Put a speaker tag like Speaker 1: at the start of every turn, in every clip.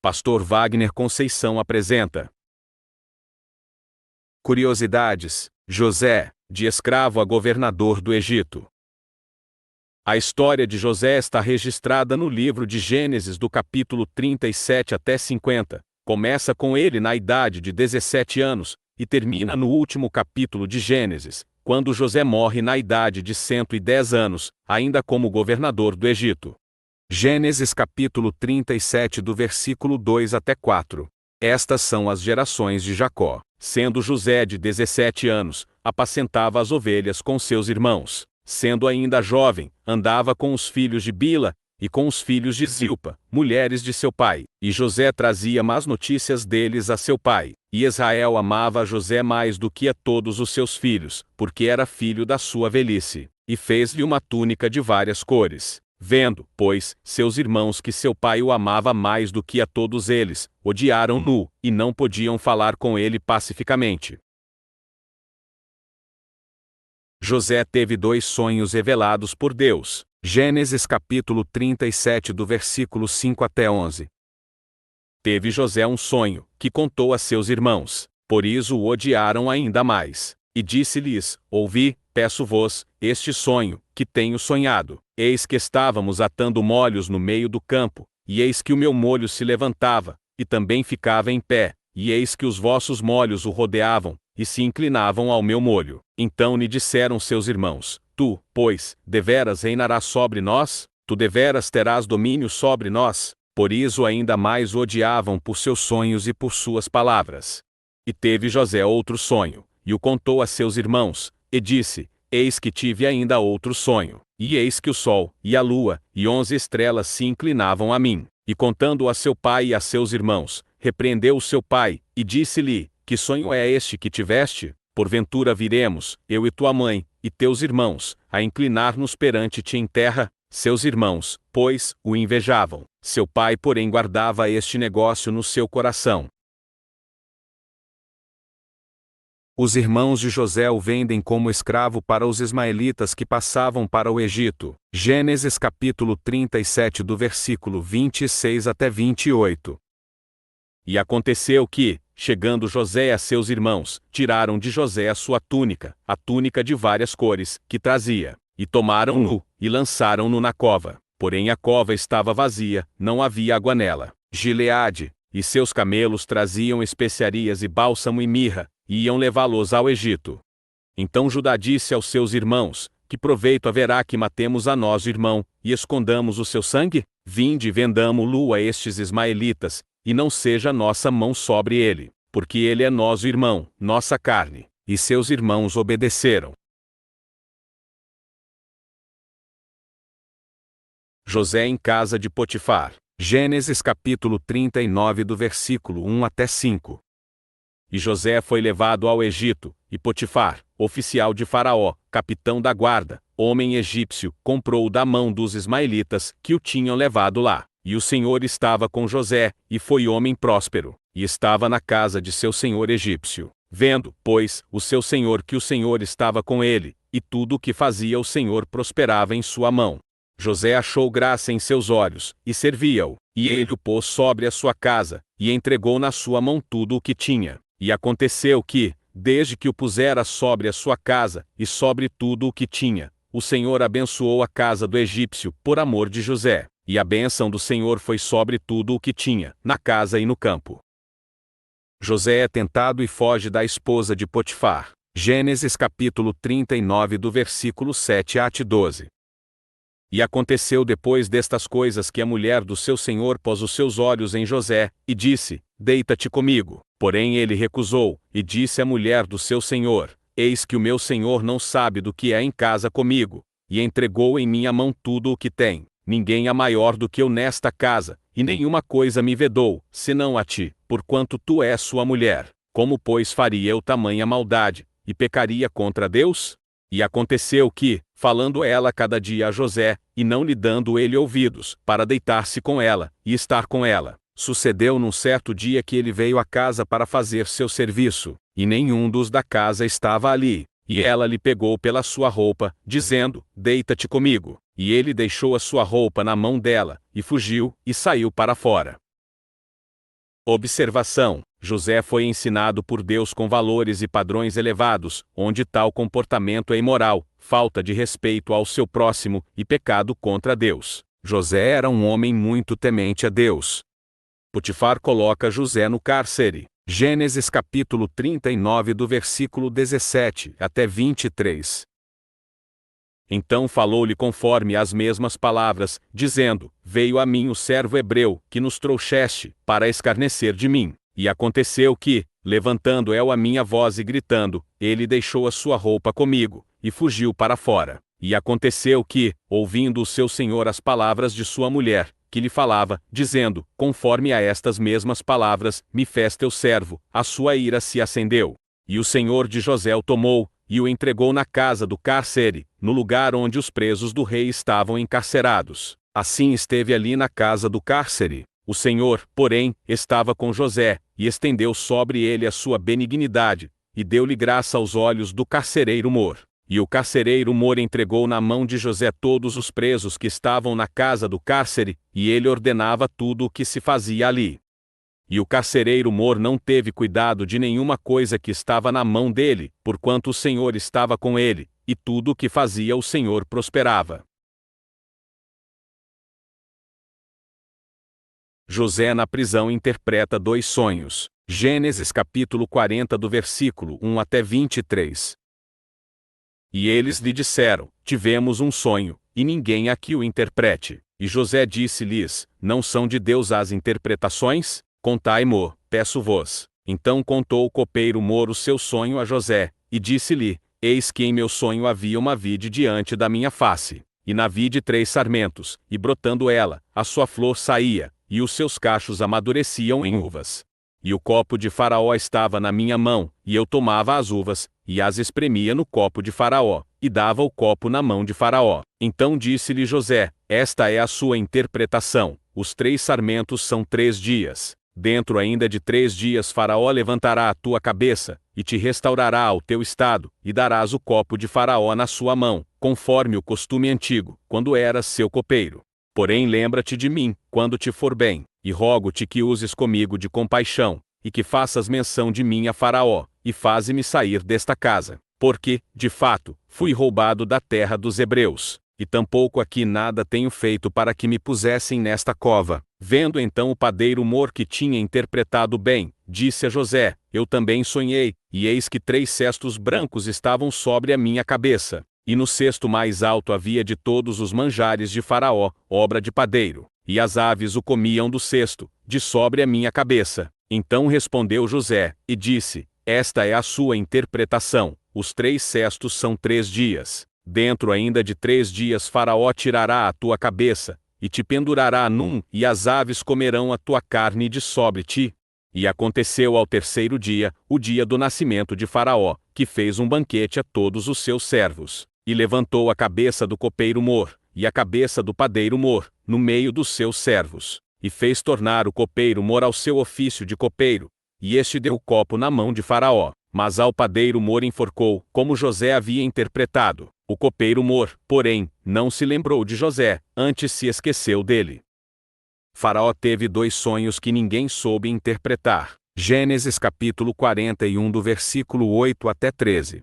Speaker 1: Pastor Wagner Conceição apresenta. Curiosidades: José, de escravo a governador do Egito. A história de José está registrada no livro de Gênesis do capítulo 37 até 50. Começa com ele na idade de 17 anos, e termina no último capítulo de Gênesis, quando José morre na idade de 110 anos, ainda como governador do Egito. Gênesis capítulo 37 do versículo 2 até 4. Estas são as gerações de Jacó. Sendo José de 17 anos, apacentava as ovelhas com seus irmãos. Sendo ainda jovem, andava com os filhos de Bila, e com os filhos de Zilpa, mulheres de seu pai. E José trazia más notícias deles a seu pai. E Israel amava a José mais do que a todos os seus filhos, porque era filho da sua velhice. E fez-lhe uma túnica de várias cores. Vendo, pois, seus irmãos que seu pai o amava mais do que a todos eles, odiaram-no, e não podiam falar com ele pacificamente. José teve 2 sonhos revelados por Deus. Gênesis capítulo 37 do versículo 5 até 11. Teve José um sonho, que contou a seus irmãos, por isso o odiaram ainda mais. E disse-lhes: Ouvi, peço-vos, este sonho, que tenho sonhado. Eis que estávamos atando molhos no meio do campo, e eis que o meu molho se levantava, e também ficava em pé, e eis que os vossos molhos o rodeavam, e se inclinavam ao meu molho. Então lhe disseram seus irmãos: Tu, pois, deveras reinarás sobre nós? Tu deveras terás domínio sobre nós? Por isso ainda mais o odiavam por seus sonhos e por suas palavras. E teve José outro sonho, e o contou a seus irmãos, e disse: Eis que tive ainda outro sonho, e eis que o sol, e a lua, e 11 estrelas se inclinavam a mim. E contando a seu pai e a seus irmãos, repreendeu o seu pai, e disse-lhe: Que sonho é este que tiveste? Porventura viremos, eu e tua mãe, e teus irmãos, a inclinar-nos perante ti em terra? Seus irmãos, pois, o invejavam. Seu pai, porém, guardava este negócio no seu coração. Os irmãos de José o vendem como escravo para os ismaelitas que passavam para o Egito. Gênesis capítulo 37 do versículo 26 até 28. E aconteceu que, chegando José a seus irmãos, tiraram de José a sua túnica, a túnica de várias cores, que trazia, e tomaram-no, e lançaram-no na cova. Porém a cova estava vazia, não havia água nela. Gileade, e seus camelos traziam especiarias e bálsamo e mirra, e iam levá-los ao Egito. Então Judá disse aos seus irmãos: Que proveito haverá que matemos a nosso irmão, e escondamos o seu sangue? Vinde e vendamo-lo a estes ismaelitas, e não seja nossa mão sobre ele, porque ele é nosso irmão, nossa carne. E seus irmãos obedeceram. José em casa de Potifar. Gênesis capítulo 39 do versículo 1 até 5. E José foi levado ao Egito, e Potifar, oficial de Faraó, capitão da guarda, homem egípcio, comprou-o da mão dos ismaelitas, que o tinham levado lá. E o Senhor estava com José, e foi homem próspero, e estava na casa de seu senhor egípcio. Vendo, pois, o seu senhor que o Senhor estava com ele, e tudo o que fazia o Senhor prosperava em sua mão. José achou graça em seus olhos, e servia-o, e ele o pôs sobre a sua casa, e entregou na sua mão tudo o que tinha. E aconteceu que, desde que o pusera sobre a sua casa, e sobre tudo o que tinha, o Senhor abençoou a casa do egípcio, por amor de José. E a bênção do Senhor foi sobre tudo o que tinha, na casa e no campo. José é tentado e foge da esposa de Potifar. Gênesis capítulo 39 do versículo 7 a 12. E aconteceu depois destas coisas que a mulher do seu senhor pôs os seus olhos em José, e disse: Deita-te comigo. Porém ele recusou, e disse à mulher do seu senhor: Eis que o meu senhor não sabe do que é em casa comigo, e entregou em minha mão tudo o que tem. Ninguém há maior do que eu nesta casa, e nenhuma coisa me vedou, senão a ti, porquanto tu és sua mulher. Como, pois, faria eu tamanha maldade, e pecaria contra Deus? E aconteceu que, falando ela cada dia a José, e não lhe dando ele ouvidos, para deitar-se com ela, e estar com ela, sucedeu num certo dia que ele veio à casa para fazer seu serviço, e nenhum dos da casa estava ali. E ela lhe pegou pela sua roupa, dizendo: Deita-te comigo. E ele deixou a sua roupa na mão dela, e fugiu, e saiu para fora. Observação: José foi ensinado por Deus com valores e padrões elevados, onde tal comportamento é imoral, falta de respeito ao seu próximo e pecado contra Deus. José era um homem muito temente a Deus. Potifar coloca José no cárcere. Gênesis capítulo 39 do versículo 17 até 23. Então falou-lhe conforme as mesmas palavras, dizendo: Veio a mim o servo hebreu, que nos trouxeste, para escarnecer de mim. E aconteceu que, levantando a minha voz e gritando, ele deixou a sua roupa comigo, e fugiu para fora. E aconteceu que, ouvindo o seu senhor as palavras de sua mulher, que lhe falava, dizendo: Conforme a estas mesmas palavras, me fez teu servo, a sua ira se acendeu. E o senhor de José o tomou, e o entregou na casa do cárcere, no lugar onde os presos do rei estavam encarcerados. Assim esteve ali na casa do cárcere. O Senhor, porém, estava com José, e estendeu sobre ele a sua benignidade, e deu-lhe graça aos olhos do carcereiro Mor. E o carcereiro Mor entregou na mão de José todos os presos que estavam na casa do cárcere, e ele ordenava tudo o que se fazia ali. E o carcereiro Mor não teve cuidado de nenhuma coisa que estava na mão dele, porquanto o Senhor estava com ele, e tudo o que fazia o Senhor prosperava. José na prisão interpreta 2 sonhos. Gênesis capítulo 40 do versículo 1 até 23. E eles lhe disseram: Tivemos um sonho, e ninguém aqui o interprete. E José disse-lhes: Não são de Deus as interpretações? Contai-mo, peço-vos. Então contou o copeiro Mor o seu sonho a José, e disse-lhe: Eis que em meu sonho havia uma vide diante da minha face, e na vide 3 sarmentos, e brotando ela, a sua flor saía, e os seus cachos amadureciam em uvas. E o copo de Faraó estava na minha mão, e eu tomava as uvas, e as espremia no copo de Faraó, e dava o copo na mão de Faraó. Então disse-lhe José: Esta é a sua interpretação, os 3 sarmentos são 3 dias. Dentro ainda de 3 dias Faraó levantará a tua cabeça, e te restaurará ao teu estado, e darás o copo de Faraó na sua mão, conforme o costume antigo, quando eras seu copeiro. Porém lembra-te de mim, quando te for bem, e rogo-te que uses comigo de compaixão, e que faças menção de mim a Faraó, e faze-me sair desta casa. Porque, de fato, fui roubado da terra dos hebreus, e tampouco aqui nada tenho feito para que me pusessem nesta cova. Vendo então o padeiro Mor que tinha interpretado bem, disse a José: Eu também sonhei, e eis que 3 cestos brancos estavam sobre a minha cabeça, e no cesto mais alto havia de todos os manjares de Faraó, obra de padeiro, e as aves o comiam do cesto, de sobre a minha cabeça. Então respondeu José, e disse: Esta é a sua interpretação, os 3 cestos são 3 dias. Dentro ainda de 3 dias Faraó tirará a tua cabeça, e te pendurará num, e as aves comerão a tua carne de sobre ti. E aconteceu ao 3º dia, o dia do nascimento de Faraó, que fez um banquete a todos os seus servos, e levantou a cabeça do copeiro Mor, e a cabeça do padeiro Mor, no meio dos seus servos, e fez tornar o copeiro Mor ao seu ofício de copeiro, e este deu o copo na mão de Faraó, mas ao padeiro Mor enforcou, como José havia interpretado. O copeiro Mor, porém, não se lembrou de José, antes se esqueceu dele. Faraó teve 2 sonhos que ninguém soube interpretar. Gênesis capítulo 41 do versículo 8 até 13.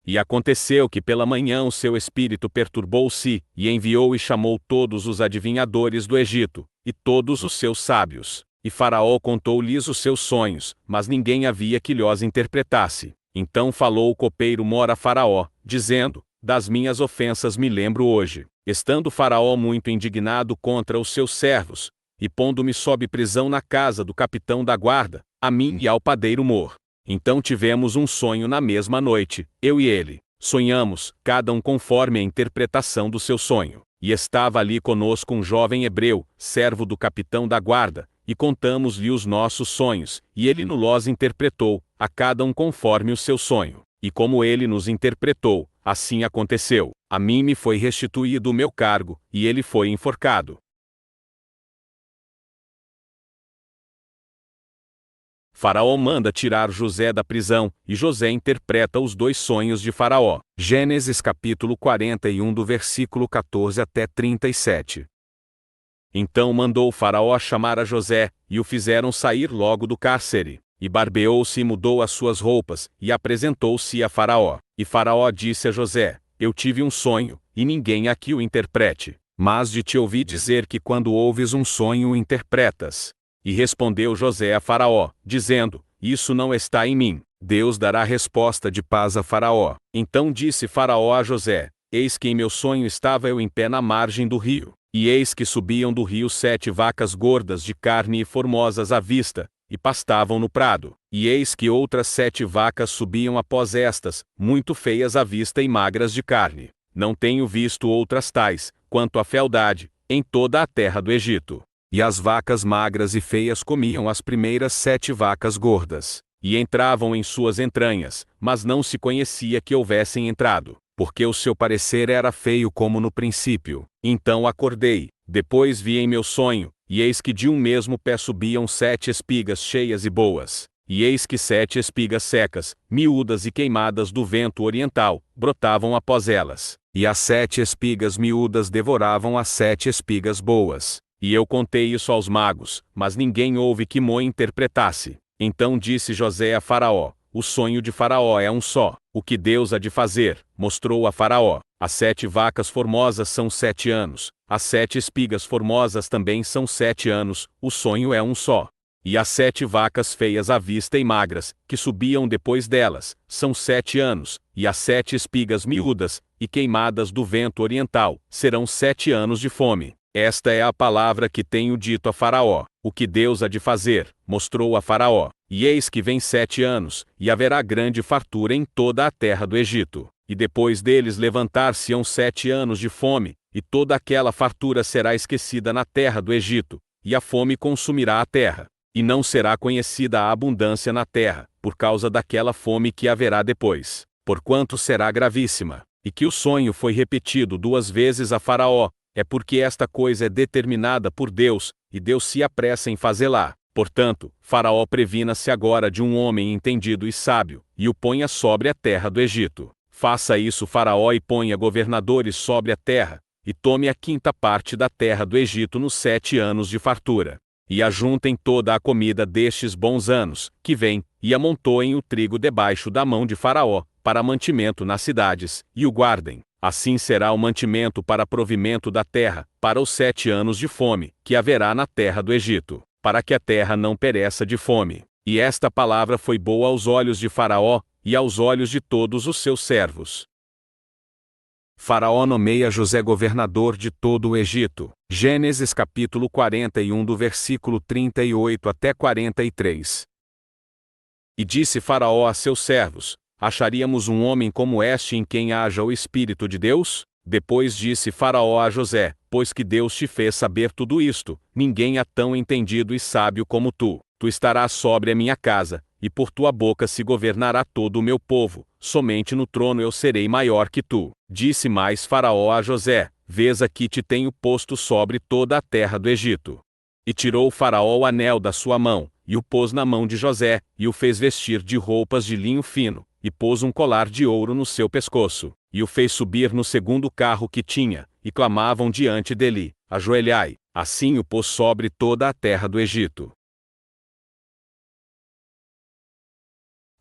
Speaker 1: E aconteceu que pela manhã o seu espírito perturbou-se, e enviou e chamou todos os adivinhadores do Egito, e todos os seus sábios. E Faraó contou-lhes os seus sonhos, mas ninguém havia que lhos interpretasse. Então falou o copeiro Mor a Faraó, dizendo: Das minhas ofensas me lembro hoje, estando Faraó muito indignado contra os seus servos, e pondo-me sob prisão na casa do capitão da guarda, a mim e ao padeiro Mor. Então tivemos um sonho na mesma noite, eu e ele. Sonhamos, cada um conforme a interpretação do seu sonho. E estava ali conosco um jovem hebreu, servo do capitão da guarda, e contamos-lhe os nossos sonhos, e ele nos interpretou, a cada um conforme o seu sonho. E como ele nos interpretou, assim aconteceu. A mim me foi restituído o meu cargo, e ele foi enforcado. Faraó manda tirar José da prisão, e José interpreta os 2 sonhos de Faraó. Gênesis capítulo 41 do versículo 14 até 37. Então mandou Faraó chamar a José, e o fizeram sair logo do cárcere. E barbeou-se e mudou as suas roupas, e apresentou-se a Faraó. E Faraó disse a José: Eu tive um sonho, e ninguém aqui o interprete. Mas de te ouvi dizer que quando ouves um sonho o interpretas. E respondeu José a Faraó, dizendo: Isso não está em mim. Deus dará resposta de paz a Faraó. Então disse Faraó a José: Eis que em meu sonho estava eu em pé na margem do rio. E eis que subiam do rio 7 vacas gordas de carne e formosas à vista, e pastavam no prado. E eis que outras 7 vacas subiam após estas, muito feias à vista e magras de carne. Não tenho visto outras tais, quanto à fealdade, em toda a terra do Egito. E as vacas magras e feias comiam as primeiras 7 vacas gordas, e entravam em suas entranhas, mas não se conhecia que houvessem entrado, porque o seu parecer era feio como no princípio. Então acordei, depois vi em meu sonho, e eis que de um mesmo pé subiam 7 espigas cheias e boas. E eis que 7 espigas secas, miúdas e queimadas do vento oriental, brotavam após elas. E as 7 espigas miúdas devoravam as 7 espigas boas. E eu contei isso aos magos, mas ninguém houve que mo interpretasse. Então disse José a Faraó: O sonho de Faraó é um só. O que Deus há de fazer, mostrou a Faraó. As 7 vacas formosas são 7 anos, as 7 espigas formosas também são 7 anos, o sonho é um só. E as 7 vacas feias à vista e magras, que subiam depois delas, são 7 anos, e as 7 espigas miúdas, e queimadas do vento oriental, serão 7 anos de fome. Esta é a palavra que tenho dito a Faraó. O que Deus há de fazer, mostrou a Faraó. E eis que vem 7 anos, e haverá grande fartura em toda a terra do Egito. E depois deles levantar-se-ão 7 anos de fome, e toda aquela fartura será esquecida na terra do Egito, e a fome consumirá a terra. E não será conhecida a abundância na terra, por causa daquela fome que haverá depois, porquanto será gravíssima. E que o sonho foi repetido 2 vezes a Faraó, é porque esta coisa é determinada por Deus, e Deus se apressa em fazê-la. Portanto, Faraó previna-se agora de um homem entendido e sábio, e o ponha sobre a terra do Egito. Faça isso Faraó e ponha governadores sobre a terra, e tome a 5ª parte da terra do Egito nos 7 anos de fartura. E ajuntem toda a comida destes bons anos, que vêm, e amontoem o trigo debaixo da mão de Faraó, para mantimento nas cidades, e o guardem. Assim será o mantimento para provimento da terra, para os 7 anos de fome, que haverá na terra do Egito, para que a terra não pereça de fome. E esta palavra foi boa aos olhos de Faraó, e aos olhos de todos os seus servos. Faraó nomeia José governador de todo o Egito. Gênesis capítulo 41 do versículo 38 até 43. E disse Faraó a seus servos: Acharíamos um homem como este em quem haja o Espírito de Deus? Depois disse Faraó a José: Pois que Deus te fez saber tudo isto, ninguém há tão entendido e sábio como tu. Tu estarás sobre a minha casa, e por tua boca se governará todo o meu povo, somente no trono eu serei maior que tu. Disse mais Faraó a José: Vês aqui te tenho posto sobre toda a terra do Egito. E tirou Faraó o anel da sua mão, e o pôs na mão de José, e o fez vestir de roupas de linho fino, e pôs um colar de ouro no seu pescoço, e o fez subir no 2º carro que tinha, e clamavam diante dele: Ajoelhai. Assim o pôs sobre toda a terra do Egito.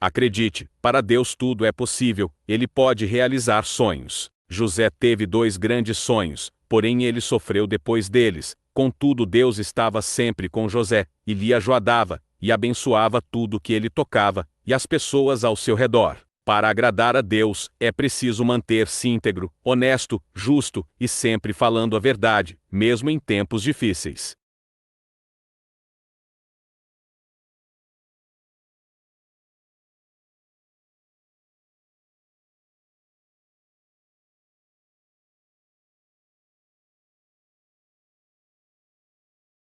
Speaker 1: Acredite, para Deus tudo é possível, Ele pode realizar sonhos. José teve 2 grandes sonhos, porém ele sofreu depois deles. Contudo Deus estava sempre com José, e lhe ajudava, e abençoava tudo que ele tocava, e as pessoas ao seu redor. Para agradar a Deus, é preciso manter-se íntegro, honesto, justo, e sempre falando a verdade, mesmo em tempos difíceis.